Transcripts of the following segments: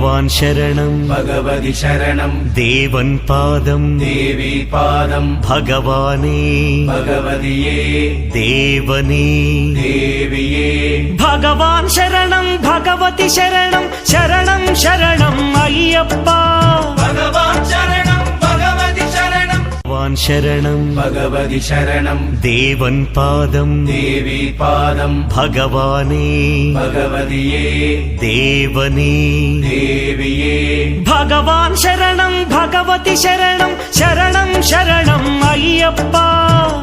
பகவான் சரணம் பகவதி சரணம் தேவன் பாதம் தேவி பாதம் பகவானே பகவதியே தேவனே தேவியே பகவான் சரணம் பகவதி சரணம் சரணம் சரணம் ஐயப்பா பகவான் சரணம் பகவதி சரணம் பகவான் சரணம் பகவதி சரணம் தேவன் பாதம் தேவி பாதம் பகவானே பகவதியே தேவனே தேவியே பகவான் சரணம் பகவதி சரணம் சரணம் சரணம் ஐயப்பா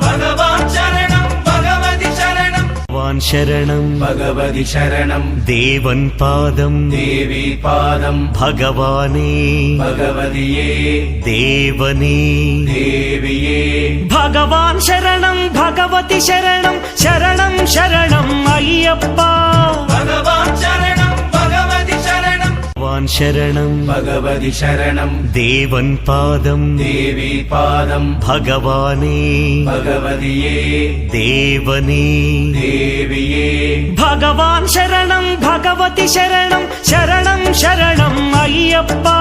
பகவான் சரணம் பகவதி சரணம் பகவான் சரணம் பகவதி சரணம் தேவன் பாதம் தேவி பாதம் பகவானே பகவதியே தேவனே தேவியே பகவான் சரணம் பகவதி சரணம் சரணம் சரணம் ஐயப்பா பகவான் சரணம் பகவதி சரணம் பகவான் சரணம் பகவதி சரணம் தேவன் பாதம் தேவி பாதம் பகவானே பகவதியே தேவனே தேவியே பகவான் சரணம் பகவதி சரணம் சரணம் சரணம் ஐயப்பா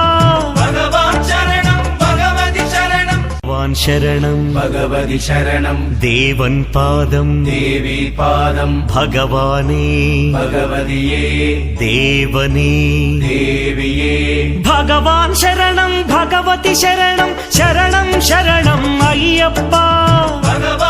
பகவான் சரணம் பகவதி சரணம் பகவான் சரணம் பகவதி சரணம் தேவன் பாதம் தேவி பாதம் பகவானே பகவதியே தேவனே தேவியே பகவான் சரணம் பகவதி சரணம் சரணம் சரணம் ஐயப்பா பகவான்